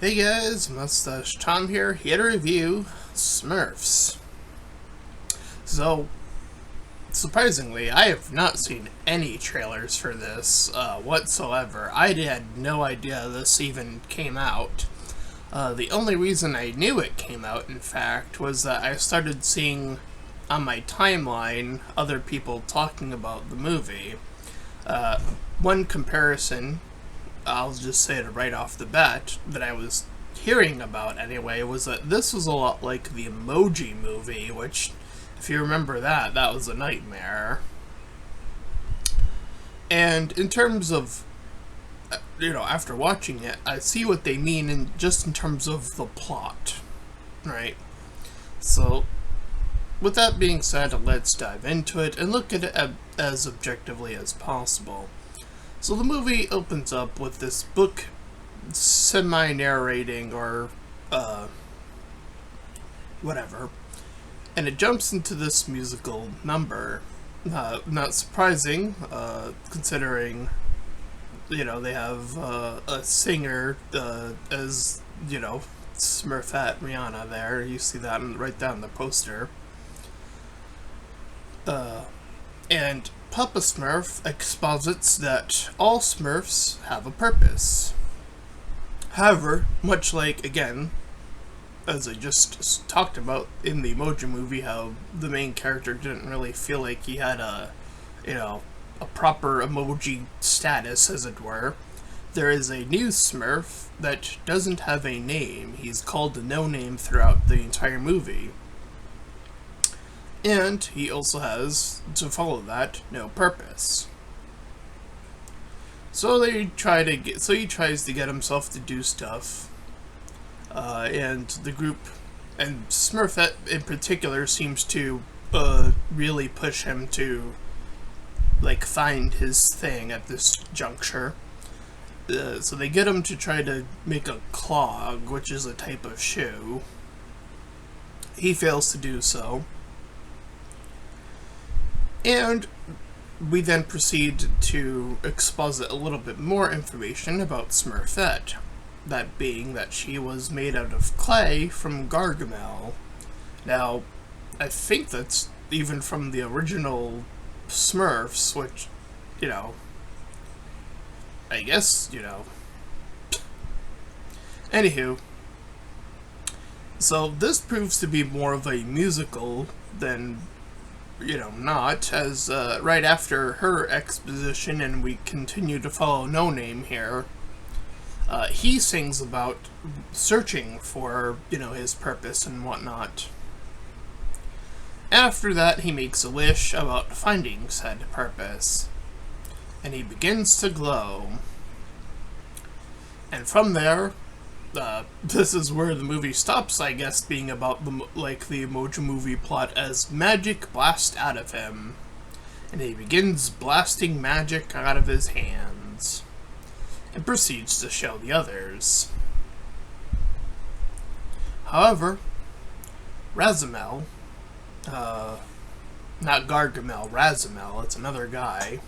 Hey guys, Mustached Tom here to review Smurfs. So, surprisingly, I have not seen any trailers for this whatsoever. I had no idea this even came out. The only reason I knew it came out, in fact, was that I started seeing on my timeline other people talking about the movie. One comparison, I'll just say it right off the bat, that I was hearing about anyway, was that this was a lot like the Emoji Movie, which, if you remember that was a nightmare. And in terms of, after watching it, I see what they mean in terms of the plot, right? So, with that being said, let's dive into it and look at it as objectively as possible. So the movie opens up with this book semi-narrating or whatever, and it jumps into this musical number. Not surprising, considering, they have a singer as, Smurfette Rihanna there. You see that right down the poster. And Papa Smurf exposits that all Smurfs have a purpose. However, much like, again, as I just talked about in the Emoji Movie, how the main character didn't really feel like he had a proper emoji status, as it were, there is a new Smurf that doesn't have a name. He's called a no-name throughout the entire movie. And he also has, to follow that, no purpose. So he tries to get himself to do stuff, and the group, and Smurfette in particular, seems to really push him to, find his thing at this juncture. So they get him to try to make a clog, which is a type of shoe. He fails to do so. And we then proceed to exposit a little bit more information about Smurfette. That being that she was made out of clay from Gargamel. Now, I think that's even from the original Smurfs, which, I guess, Anywho, so this proves to be more of a musical than not, as right after her exposition, and we continue to follow No Name here, he sings about searching for, his purpose and whatnot. After that, he makes a wish about finding said purpose, and he begins to glow. And from there, this is where the movie stops, I guess, being about the Emoji Movie plot, as magic blasts out of him, and he begins blasting magic out of his hands, and proceeds to show the others. However, Razamel, not Gargamel, Razamel, it's another guy,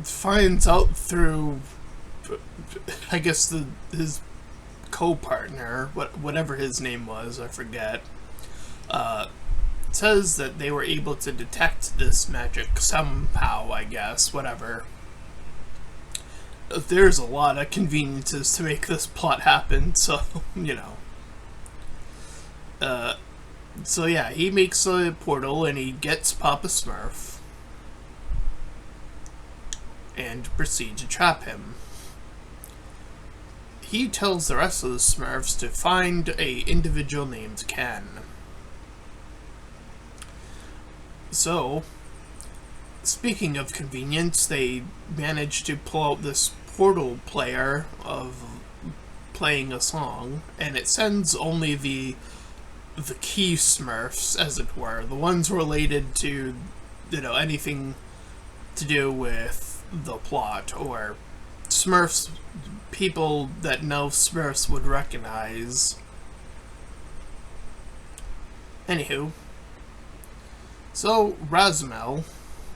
finds out through, I guess, his co-partner, whatever his name was, I forget, says that they were able to detect this magic somehow, I guess, whatever. There's a lot of conveniences to make this plot happen, so, So yeah, he makes a portal and he gets Papa Smurf and proceeds to trap him. He tells the rest of the Smurfs to find a individual named Ken. So, speaking of convenience, they manage to pull out this portal player of playing a song, and it sends only the key Smurfs, as it were, the ones related to, anything to do with the plot, or Smurfs, people that know Smurfs would recognize. Anywho, so Razamel,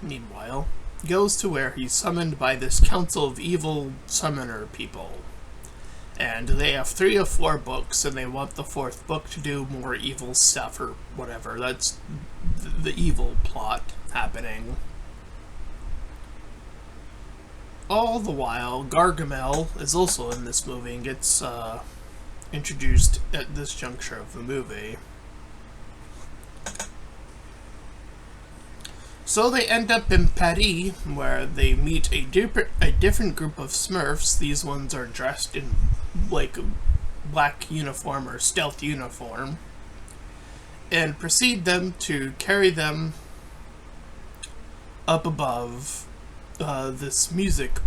meanwhile, goes to where he's summoned by this council of evil summoner people. And they have 3 or 4 books, and they want the 4th book to do more evil stuff or whatever. That's the evil plot happening. All the while, Gargamel is also in this movie and gets introduced at this juncture of the movie. So they end up in Paris, where they meet a different group of Smurfs. These ones are dressed in like black uniform or stealth uniform, and proceed them to carry them up above this music,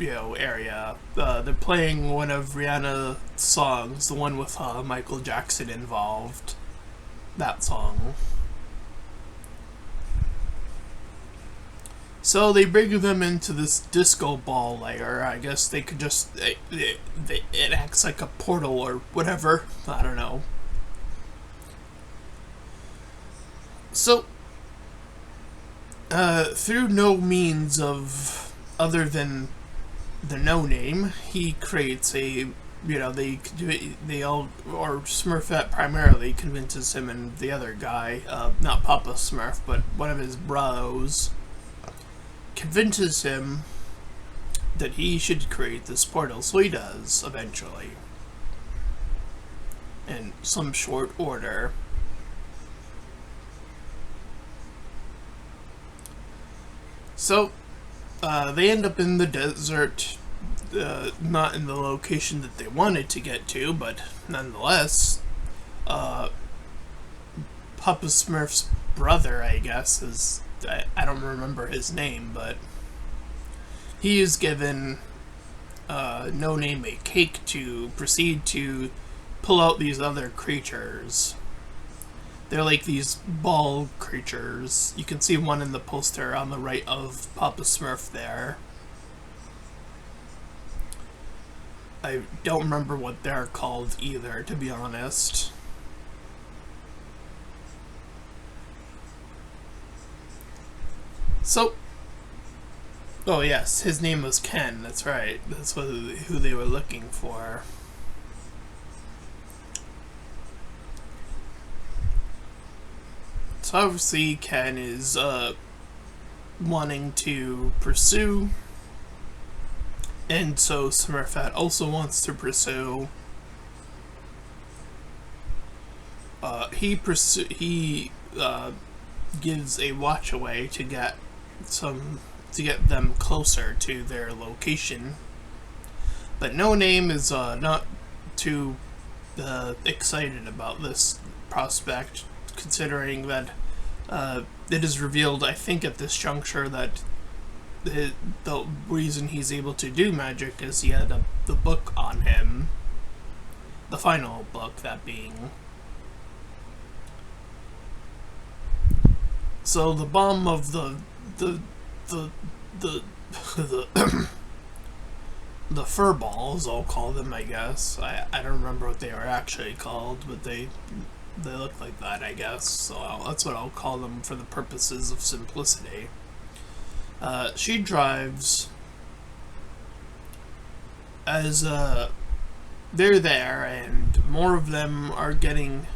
area. They're playing one of Rihanna's songs, the one with Michael Jackson involved. That song. So they bring them into this disco ball layer. I guess they could just... it acts like a portal or whatever. I don't know. So, through no means of... other than the No Name, he creates a... they all... or Smurfette primarily convinces him and the other guy, not Papa Smurf, but one of his bros, convinces him that he should create this portal, so he does, eventually. In some short order. So, they end up in the desert, not in the location that they wanted to get to, but nonetheless, Papa Smurf's brother, I guess, is... I don't remember his name, but he is given No Name a cake to proceed to pull out these other creatures. They're like these ball creatures. You can see one in the poster on the right of Papa Smurf there. I don't remember what they're called either, to be honest. So, oh yes, his name was Ken, that's right. That's who they were looking for. So obviously Ken is wanting to pursue, and so Smurfette also wants to pursue. He gives a watch away to get them closer to their location, but No Name is not too excited about this prospect, considering that it is revealed, I think at this juncture, that the reason he's able to do magic is he had the book on him, the final book, that being. So the bomb of the fur balls, I'll call them, I guess. I don't remember what they are actually called, but they look like that, I guess. So that's what I'll call them for the purposes of simplicity. She drives as they're there, and more of them are getting.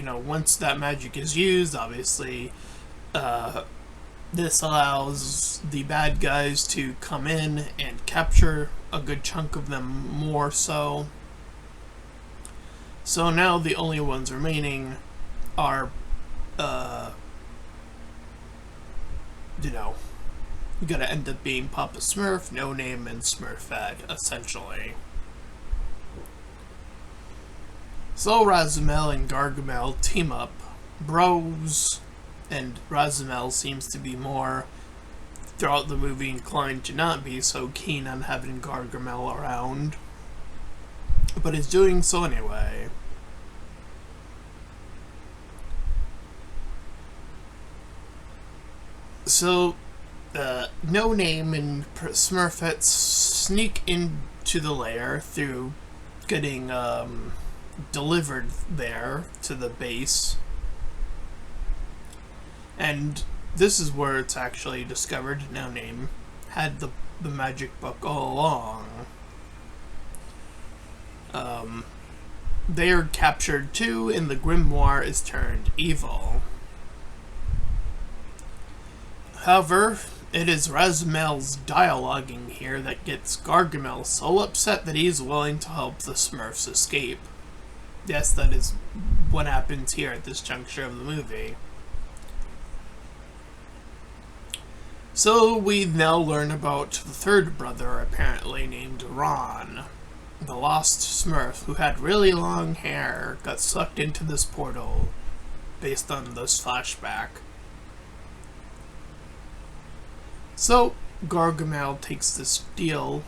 Once that magic is used, obviously, this allows the bad guys to come in and capture a good chunk of them more so. So now the only ones remaining are, gonna end up being Papa Smurf, No Name, and Smurfette, essentially. So Razumel and Gargamel team up, bros, and Razumel seems to be more, throughout the movie, inclined to not be so keen on having Gargamel around, but is doing so anyway. So, No Name and Smurfette sneak into the lair through getting, delivered there to the base, and this is where it's actually discovered No Name had the magic book all along. They are captured too, and the grimoire is turned evil. However, it is Razumel's dialoguing here that gets Gargamel so upset that he's willing to help the Smurfs escape. Yes, that is what happens here at this juncture of the movie. So we now learn about the third brother, apparently named Ron. The lost Smurf who had really long hair got sucked into this portal based on this flashback. So Gargamel takes this deal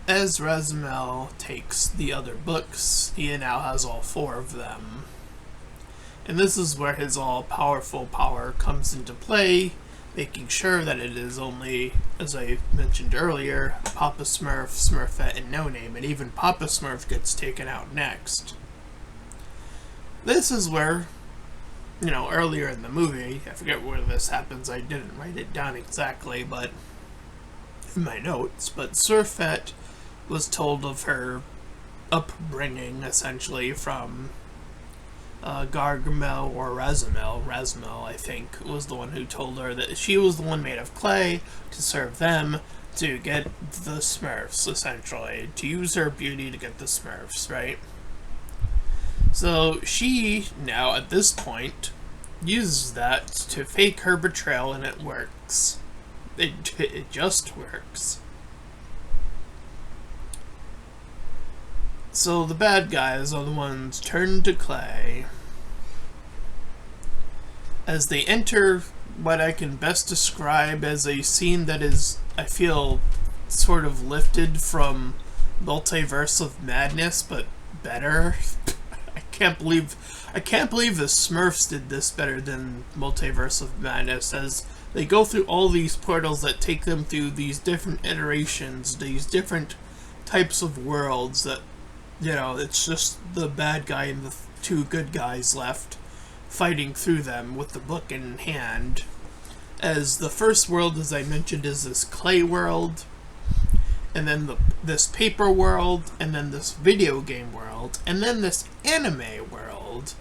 as Razumel takes the other books. He now has all 4 of them. And this is where his all-powerful power comes into play, making sure that it is only, as I mentioned earlier, Papa Smurf, Smurfette, and No Name, and even Papa Smurf gets taken out next. This is where, earlier in the movie, I forget where this happens, I didn't write it down exactly, but in my notes, but Smurfette was told of her upbringing, essentially, from Gargamel or Razumel. Razumel, I think, was the one who told her that she was the one made of clay to serve them to get the Smurfs, essentially. To use her beauty to get the Smurfs, right? So she, now at this point, uses that to fake her betrayal, and it works. It just works. So the bad guys are the ones turned to clay. As they enter what I can best describe as a scene that is, I feel, sort of lifted from Multiverse of Madness, but better. I can't believe the Smurfs did this better than Multiverse of Madness, as they go through all these portals that take them through these different iterations, these different types of worlds that, it's just the bad guy and the 2 good guys left fighting through them with the book in hand. As the first world, as I mentioned, is this clay world, and then this paper world, and then this video game world, and then this anime world.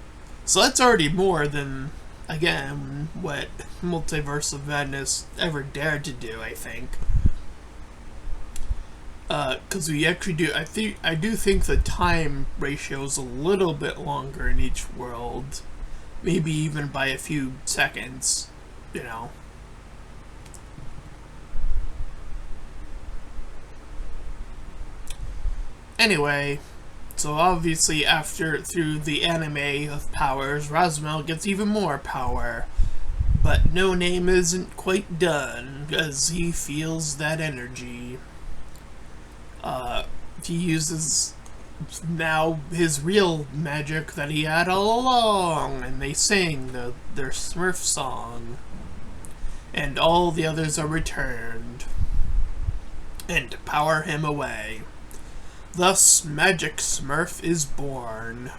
So that's already more than, again, what Multiverse of Madness ever dared to do, I think. Because we actually do, I do think the time ratio is a little bit longer in each world. Maybe even by a few seconds, Anyway, so obviously through the anime of powers, Razumel gets even more power. But No Name isn't quite done, as he feels that energy. He uses now his real magic that he had all along, and they sing their Smurf song. And all the others are returned, and power him away. Thus, Magic Smurf is born,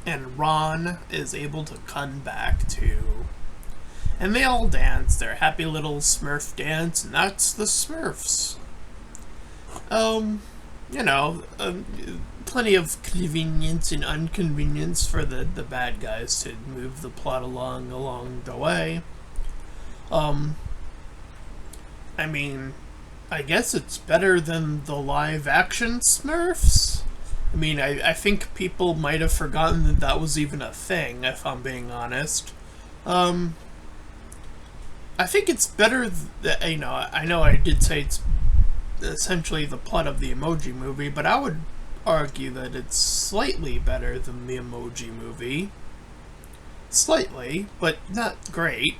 and Ron is able to come back too. And they all dance their happy little Smurf dance, and that's the Smurfs. Plenty of convenience and inconvenience for the bad guys to move the plot along the way. I guess it's better than the live-action Smurfs. I think people might have forgotten that was even a thing, if I'm being honest. I think it's better I know I did say it's essentially the plot of the Emoji Movie, but I would argue that it's slightly better than the Emoji Movie. Slightly, but not great.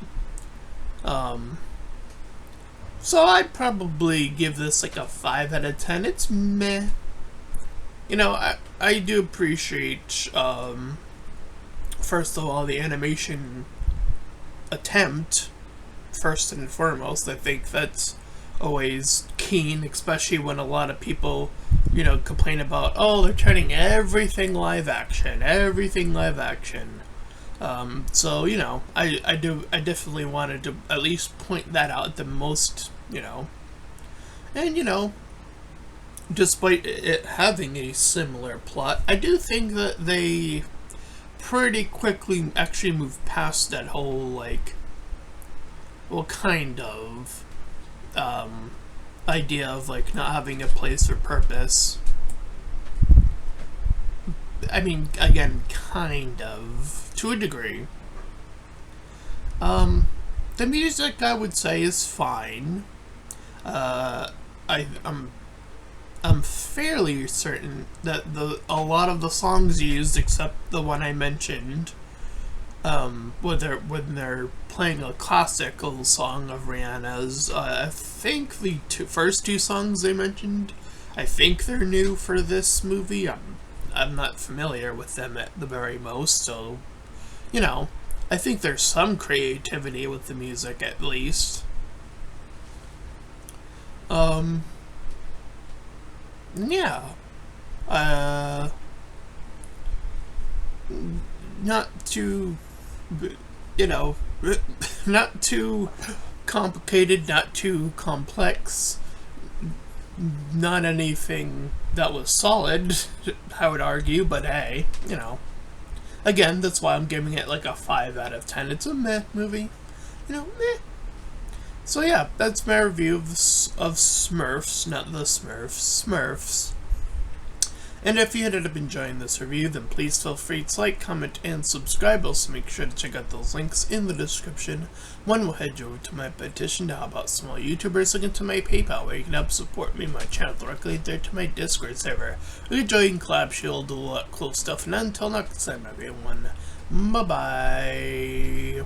So I'd probably give this like a 5 out of 10. It's meh. I do appreciate, first of all, the animation attempt, first and foremost. I think that's always keen, especially when a lot of people, complain about, oh, they're turning everything live action. So, you know, I definitely wanted to at least point that out at the most, you know. And, you know, despite it having a similar plot, I do think that they pretty quickly actually moved past that whole, like, well, kind of, idea of, like, not having a place or purpose. I mean, again, kind of, to a degree. The music, I would say, is fine. I'm fairly certain that a lot of the songs used, except the one I mentioned, when they're playing a classical song of Rihanna's, I think the first two songs they mentioned, I think they're new for this movie. I'm not familiar with them at the very most, so, you know, I think there's some creativity with the music at least. Yeah. Not too, you know, not too complicated, not too complex, not anything that was solid, I would argue, but hey, you know. Again, that's why I'm giving it like a 5 out of 10. It's a meh movie. You know, meh. So yeah, that's my review of Smurfs, not the Smurfs, Smurfs. And if you ended up enjoying this review, then please feel free to like, comment, and subscribe. Also make sure to check out those links in the description. One will head you over to my petition to help out small YouTubers, looking to my PayPal where you can help support me and my channel directly, there to my Discord server. We can join Collab Shield, do a lot of cool stuff, and until next time everyone, bye bye.